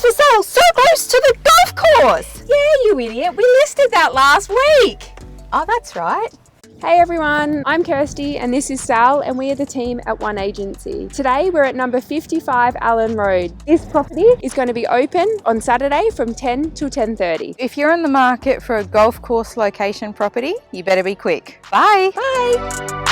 It's for sale so close to the golf course. Yeah, you idiot. We listed that last week. Oh, that's right. Hey everyone, I'm Kirsty and this is Sal and we are the team at One Agency. Today we're at number 55 Allan Road. This property is going to be open on Saturday from 10 till 10:30. If you're in the market for a golf course location property, you better be quick. Bye. Bye.